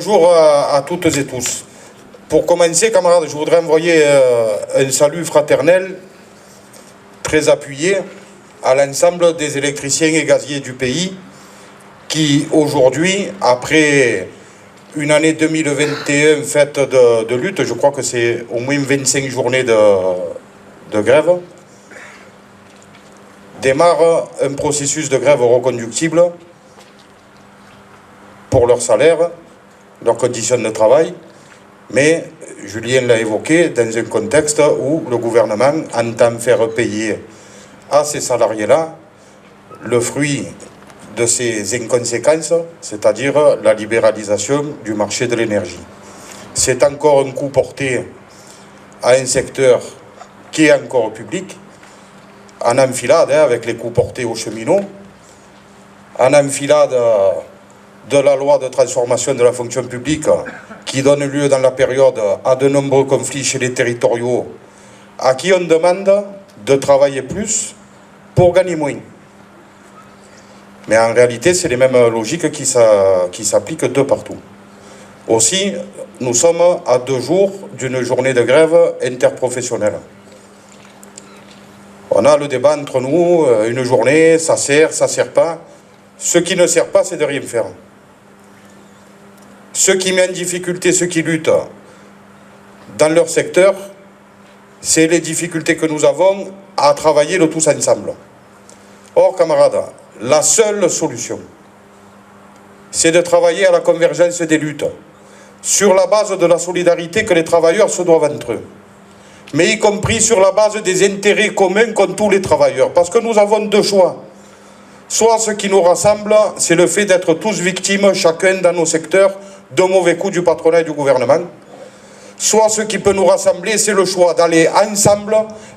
Bonjour à toutes et tous. Pour commencer, camarades, je voudrais envoyer un salut fraternel, très appuyé, à l'ensemble des électriciens et gaziers du pays qui, aujourd'hui, après une année 2021 faite de lutte, je crois que c'est au moins 25 journées de grève, démarrent un processus de grève reconductible pour leur salaire, leurs conditions de travail, mais Julien l'a évoqué, dans un contexte où le gouvernement entend faire payer à ces salariés-là le fruit de ces inconséquences, c'est-à-dire la libéralisation du marché de l'énergie. C'est encore un coup porté à un secteur qui est encore public, en enfilade avec les coups portés aux cheminots, en enfilade de la loi de transformation de la fonction publique qui donne lieu dans la période à de nombreux conflits chez les territoriaux à qui on demande de travailler plus pour gagner moins. Mais en réalité, c'est les mêmes logiques qui s'appliquent de partout. Aussi, nous sommes à 2 jours d'une journée de grève interprofessionnelle. On a le débat entre nous, une journée, ça sert pas. Ce qui ne sert pas, c'est de rien faire. Ceux qui mettent en difficulté, ceux qui luttent dans leur secteur, c'est les difficultés que nous avons à travailler le tous ensemble. Or, camarades, la seule solution, c'est de travailler à la convergence des luttes, sur la base de la solidarité que les travailleurs se doivent entre eux, mais y compris sur la base des intérêts communs qu'ont tous les travailleurs, parce que nous avons 2 choix. Soit ce qui nous rassemble, c'est le fait d'être tous victimes, chacun dans nos secteurs, de mauvais coups du patronat et du gouvernement. Soit ce qui peut nous rassembler, c'est le choix d'aller ensemble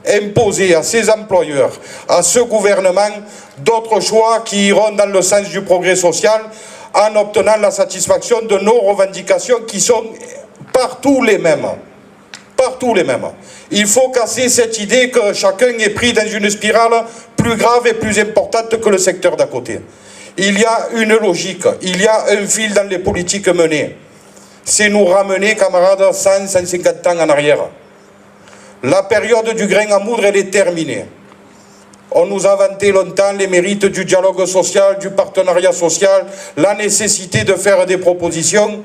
imposer à ces employeurs, à ce gouvernement, d'autres choix qui iront dans le sens du progrès social en obtenant la satisfaction de nos revendications qui sont partout les mêmes. Partout les mêmes. Il faut casser cette idée que chacun est pris dans une spirale plus grave et plus importante que le secteur d'à côté. Il y a une logique, il y a un fil dans les politiques menées. C'est nous ramener, camarades, 100, 150 ans en arrière. La période du grain à moudre, elle est terminée. On nous a vanté longtemps les mérites du dialogue social, du partenariat social, la nécessité de faire des propositions.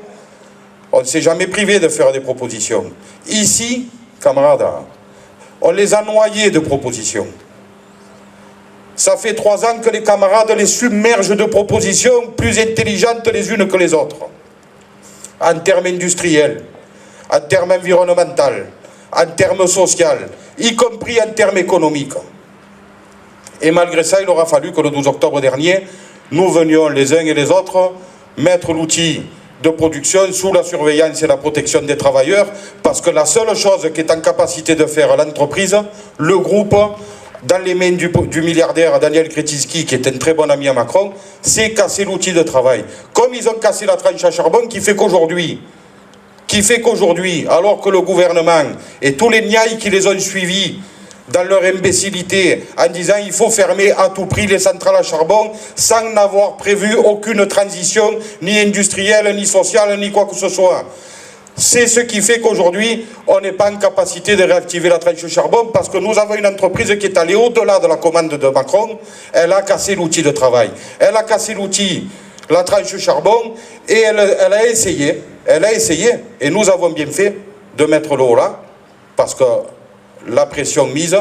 On ne s'est jamais privé de faire des propositions. Ici, camarades, on les a noyés de propositions. Ça fait 3 ans que les camarades les submergent de propositions plus intelligentes les unes que les autres. En termes industriels, en termes environnementaux, en termes sociaux, y compris en termes économiques. Et malgré ça, il aura fallu que le 12 octobre dernier, nous venions les uns et les autres mettre l'outil de production sous la surveillance et la protection des travailleurs, parce que la seule chose qui est en capacité de faire l'entreprise, le groupe, dans les mains du milliardaire Daniel Kretinsky, qui est un très bon ami à Macron, c'est casser l'outil de travail. Comme ils ont cassé la tranche à charbon, qui fait qu'aujourd'hui, alors que le gouvernement et tous les niailles qui les ont suivis dans leur imbécilité, en disant il faut fermer à tout prix les centrales à charbon, sans n'avoir prévu aucune transition, ni industrielle, ni sociale, ni quoi que ce soit. C'est ce qui fait qu'aujourd'hui, on n'est pas en capacité de réactiver la tranche charbon parce que nous avons une entreprise qui est allée au-delà de la commande de Macron. Elle a cassé l'outil de travail. Elle a cassé l'outil, la tranche charbon, et elle a essayé, et nous avons bien fait de mettre le haut là, parce que la pression mise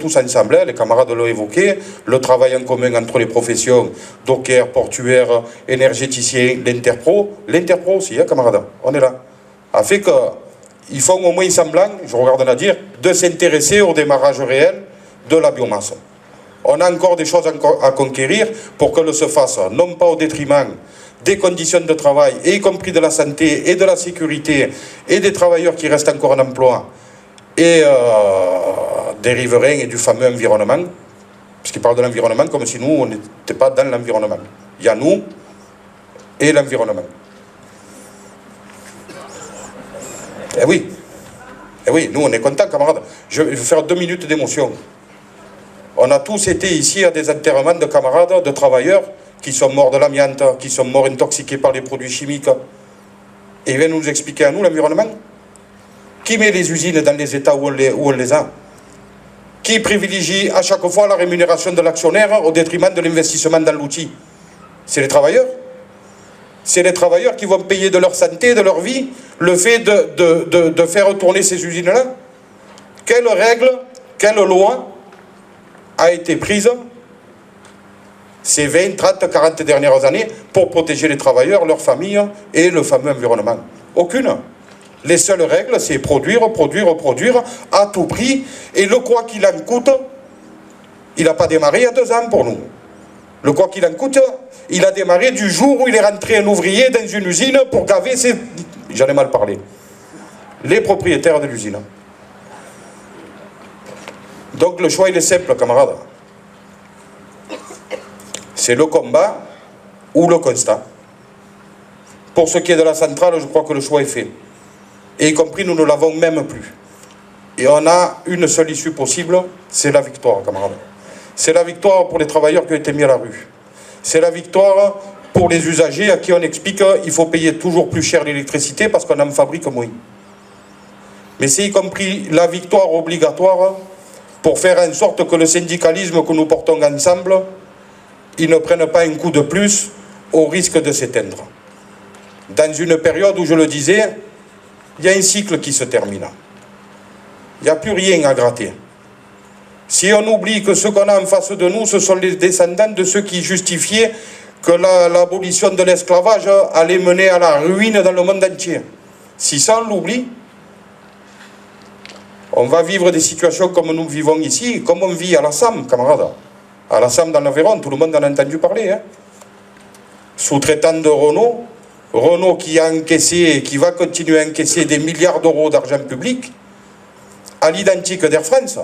tous ensemble, les camarades l'ont évoqué, le travail en commun entre les professions, dockers, portuaires, énergéticiens, l'Interpro aussi, camarades, on est là, a fait qu'ils font au moins semblant, je regarde à dire, de s'intéresser au démarrage réel de la biomasse. On a encore des choses à conquérir pour que le se fasse, non pas au détriment des conditions de travail, y compris de la santé et de la sécurité, et des travailleurs qui restent encore en emploi, et des riverains et du fameux environnement, parce qu'ils parlent de l'environnement comme si nous, on n'était pas dans l'environnement. Il y a nous et l'environnement. Eh oui, nous on est contents, camarades. Je vais faire 2 minutes d'émotion. On a tous été ici à des enterrements de camarades, de travailleurs, qui sont morts de l'amiante, qui sont morts intoxiqués par les produits chimiques. Et ils viennent nous expliquer à nous l'environnement. Qui met les usines dans les états où on les a? Qui privilégie à chaque fois la rémunération de l'actionnaire au détriment de l'investissement dans l'outil? C'est les travailleurs. C'est les travailleurs qui vont payer de leur santé, de leur vie, le fait de faire tourner ces usines-là. Quelle règle, quelle loi a été prise ces 20, 30, 40 dernières années pour protéger les travailleurs, leurs familles et le fameux environnement? Aucune. Les seules règles, c'est produire, produire, produire à tout prix. Et le quoi qu'il en coûte, il n'a pas démarré il y a 2 ans pour nous. Le quoi qu'il en coûte, il a démarré du jour où il est rentré un ouvrier dans une usine pour gaver ses... J'en ai mal parlé. Les propriétaires de l'usine. Donc le choix, il est simple, camarades. C'est le combat ou le constat. Pour ce qui est de la centrale, je crois que le choix est fait. Et y compris, nous ne l'avons même plus. Et on a une seule issue possible, c'est la victoire, camarades. C'est la victoire pour les travailleurs qui ont été mis à la rue. C'est la victoire pour les usagers à qui on explique qu'il faut payer toujours plus cher l'électricité parce qu'on en fabrique moins. Mais c'est y compris la victoire obligatoire pour faire en sorte que le syndicalisme que nous portons ensemble, il ne prenne pas un coup de plus au risque de s'éteindre. Dans une période où, je le disais, il y a un cycle qui se termine. Il n'y a plus rien à gratter. Si on oublie que ce qu'on a en face de nous, ce sont les descendants de ceux qui justifiaient que l'abolition de l'esclavage allait mener à la ruine dans le monde entier. Si ça, on l'oublie, on va vivre des situations comme nous vivons ici, comme on vit à la SAM, camarades. À la SAM dans l'Aveyron, tout le monde en a entendu parler. Hein. Sous-traitant de Renault, Renault qui a encaissé et qui va continuer à encaisser des milliards d'euros d'argent public, à l'identique d'Air France.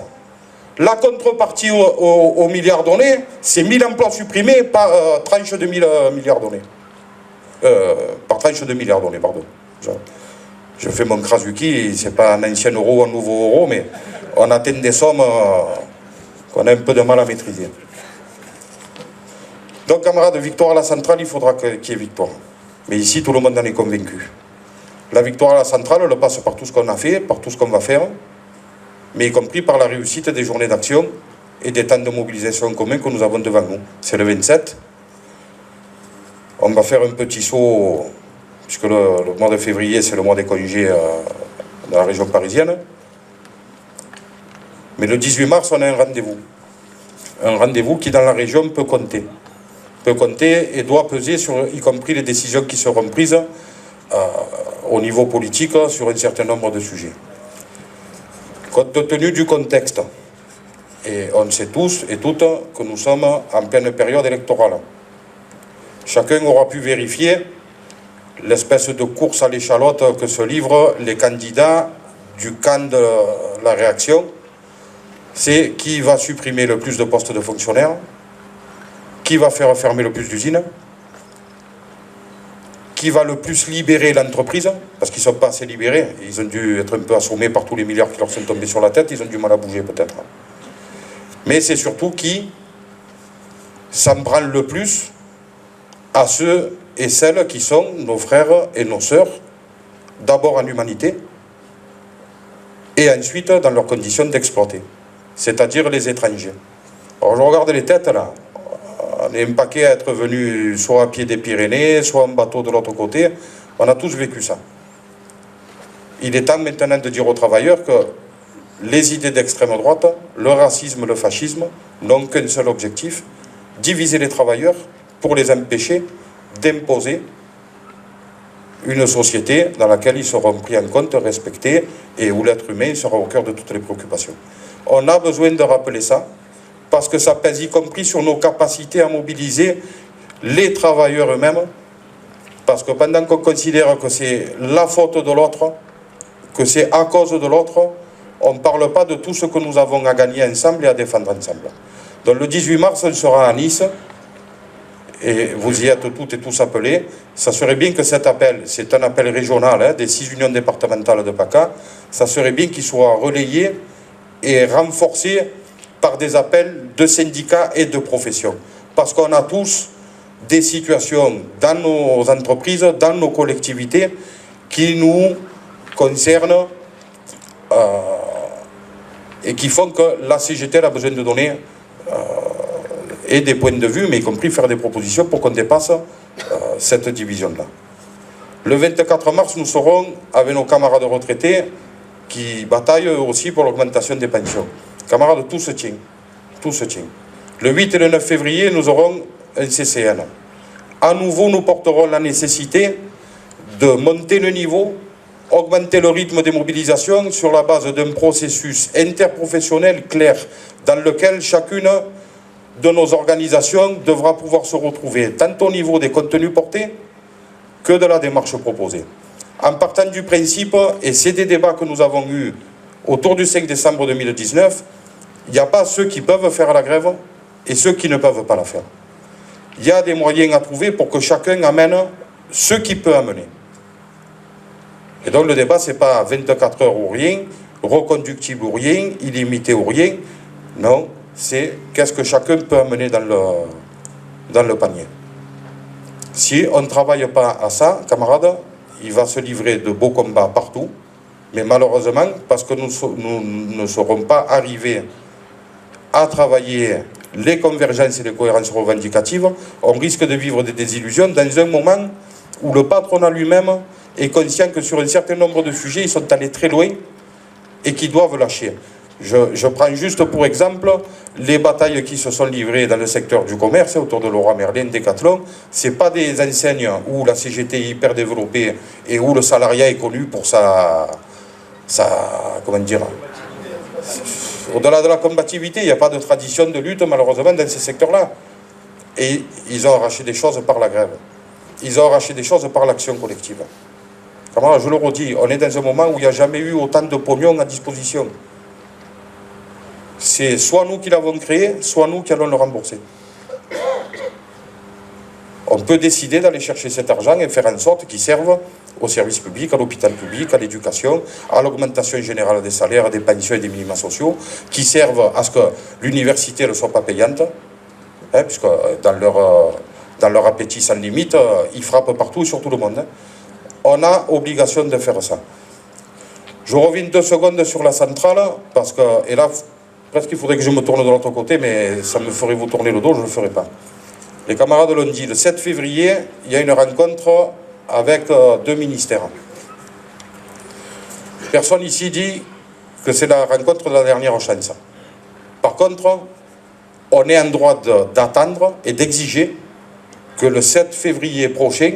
La contrepartie aux milliards donnés, c'est 1000 emplois supprimés par tranche de 1000 milliards donnés. Par tranche de milliards donnés, pardon. Je fais mon krasuki, c'est pas un ancien euro ou un nouveau euro, mais on atteint des sommes qu'on a un peu de mal à maîtriser. Donc, camarades, victoire à la centrale, il faudra qu'il y ait victoire. Mais ici, tout le monde en est convaincu. La victoire à la centrale, elle passe par tout ce qu'on a fait, par tout ce qu'on va faire, mais y compris par la réussite des journées d'action et des temps de mobilisation communs que nous avons devant nous. C'est le 27. On va faire un petit saut, puisque le mois de février, c'est le mois des congés dans la région parisienne. Mais le 18 mars, on a un rendez-vous. Un rendez-vous qui, dans la région, peut compter. Peut compter et doit peser sur, y compris les décisions qui seront prises au niveau politique sur un certain nombre de sujets. Compte tenu du contexte, et on sait tous et toutes que nous sommes en pleine période électorale. Chacun aura pu vérifier l'espèce de course à l'échalote que se livrent les candidats du camp de la réaction. C'est qui va supprimer le plus de postes de fonctionnaires, qui va faire fermer le plus d'usines, qui va le plus libérer l'entreprise, parce qu'ils ne sont pas assez libérés, ils ont dû être un peu assommés par tous les milliards qui leur sont tombés sur la tête, ils ont du mal à bouger peut-être. Mais c'est surtout qui s'en branle le plus à ceux et celles qui sont nos frères et nos sœurs, d'abord en humanité, et ensuite dans leurs conditions d'exploiter, c'est-à-dire les étrangers. Alors je regarde les têtes là, on est un paquet à être venu soit à pied des Pyrénées, soit en bateau de l'autre côté. On a tous vécu ça. Il est temps maintenant de dire aux travailleurs que les idées d'extrême droite, le racisme, le fascisme, n'ont qu'un seul objectif, diviser les travailleurs pour les empêcher d'imposer une société dans laquelle ils seront pris en compte, respectés, et où l'être humain sera au cœur de toutes les préoccupations. On a besoin de rappeler ça, parce que ça pèse y compris sur nos capacités à mobiliser les travailleurs eux-mêmes, parce que pendant qu'on considère que c'est la faute de l'autre, que c'est à cause de l'autre, on ne parle pas de tout ce que nous avons à gagner ensemble et à défendre ensemble. Donc le 18 mars, on sera à Nice, et vous y êtes toutes et tous appelés. Ça serait bien que cet appel, c'est un appel régional des 6 unions départementales de PACA, ça serait bien qu'il soit relayé et renforcé par des appels de syndicats et de professions. Parce qu'on a tous des situations dans nos entreprises, dans nos collectivités, qui nous concernent et qui font que la CGTL a besoin de donner et des points de vue, mais y compris faire des propositions pour qu'on dépasse cette division-là. Le 24 mars, nous serons avec nos camarades retraités qui bataillent aussi pour l'augmentation des pensions. Camarades, tout se tient. Tout se tient. Le 8 et le 9 février, nous aurons un CCN. À nouveau, nous porterons la nécessité de monter le niveau, augmenter le rythme des mobilisations sur la base d'un processus interprofessionnel clair dans lequel chacune de nos organisations devra pouvoir se retrouver, tant au niveau des contenus portés que de la démarche proposée. En partant du principe, et c'est des débats que nous avons eus autour du 5 décembre 2019, il n'y a pas ceux qui peuvent faire la grève et ceux qui ne peuvent pas la faire. Il y a des moyens à trouver pour que chacun amène ce qu'il peut amener. Et donc le débat, ce n'est pas 24 heures ou rien, reconductible ou rien, illimité ou rien. Non, c'est qu'est-ce que chacun peut amener dans le panier. Si on ne travaille pas à ça, camarades, il va se livrer de beaux combats partout, mais malheureusement, parce que nous ne serons pas arrivés à travailler les convergences et les cohérences revendicatives, on risque de vivre des désillusions dans un moment où le patronat lui-même est conscient que sur un certain nombre de sujets, ils sont allés très loin et qu'ils doivent lâcher. Je prends juste pour exemple les batailles qui se sont livrées dans le secteur du commerce, autour de Leroy Merlin, Decathlon. Ce n'est pas des enseignes où la CGT est hyper développée et où le salariat est connu pour sa comment dire, au-delà de la combativité, il n'y a pas de tradition de lutte malheureusement dans ces secteurs-là. Et ils ont arraché des choses par la grève. Ils ont arraché des choses par l'action collective. Comment, je le redis, on est dans un moment où il n'y a jamais eu autant de pognon à disposition. C'est soit nous qui l'avons créé, soit nous qui allons le rembourser. On peut décider d'aller chercher cet argent et faire en sorte qu'il serve au service public, à l'hôpital public, à l'éducation, à l'augmentation générale des salaires, des pensions et des minima sociaux, qui servent à ce que l'université ne soit pas payante, hein, puisque dans leur appétit sans limite, ils frappent partout et sur tout le monde. Hein. On a obligation de faire ça. Je reviens 2 secondes sur la centrale, parce que, et là, presque il faudrait que je me tourne de l'autre côté, mais ça me ferait vous tourner le dos, je ne le ferai pas. Les camarades l'ont dit, le 7 février, il y a une rencontre avec 2 ministères. Personne ici dit que c'est la rencontre de la dernière chance. Par contre, on est en droit d'attendre et d'exiger que le 7 février prochain,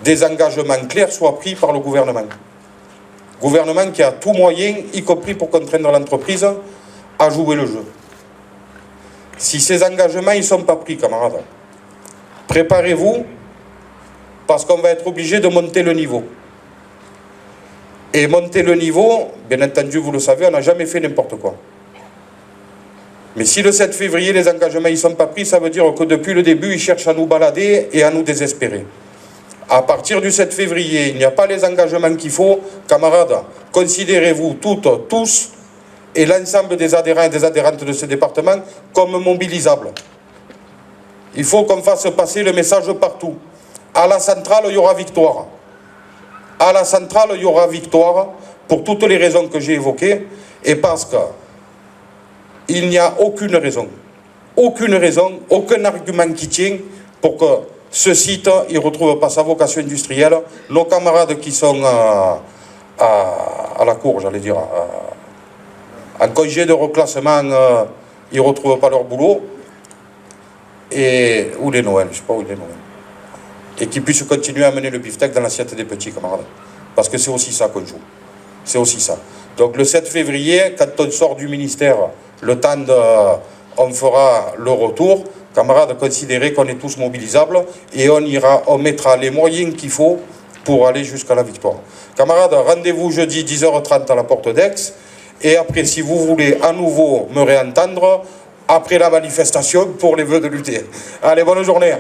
des engagements clairs soient pris par le gouvernement. Gouvernement qui a tout moyen, y compris pour contraindre l'entreprise, à jouer le jeu. Si ces engagements ne sont pas pris, camarades, préparez-vous, parce qu'on va être obligé de monter le niveau. Et monter le niveau, bien entendu, vous le savez, on n'a jamais fait n'importe quoi. Mais si le 7 février, les engagements ne sont pas pris, ça veut dire que depuis le début, ils cherchent à nous balader et à nous désespérer. À partir du 7 février, il n'y a pas les engagements qu'il faut. Camarades, considérez-vous toutes, tous, et l'ensemble des adhérents et des adhérentes de ce département comme mobilisables. Il faut qu'on fasse passer le message partout. À la centrale, il y aura victoire. À la centrale, il y aura victoire pour toutes les raisons que j'ai évoquées et parce qu'il n'y a aucune raison, aucun argument qui tient pour que ce site ne retrouve pas sa vocation industrielle. Nos camarades qui sont à la cour, j'allais dire, en congé de reclassement, ils ne retrouvent pas leur boulot. Et, ou les Noël, je ne sais pas où il est Noël. Et qu'ils puissent continuer à mener le beefsteak dans l'assiette des petits camarades. Parce que c'est aussi ça qu'on joue. C'est aussi ça. Donc le 7 février, quand on sort du ministère, le temps on fera le retour. Camarades, considérez qu'on est tous mobilisables et on mettra les moyens qu'il faut pour aller jusqu'à la victoire. Camarades, rendez-vous jeudi 10h30 à la porte d'Aix. Et après, si vous voulez à nouveau me réentendre, après la manifestation pour les vœux de lutter. Allez, bonne journée.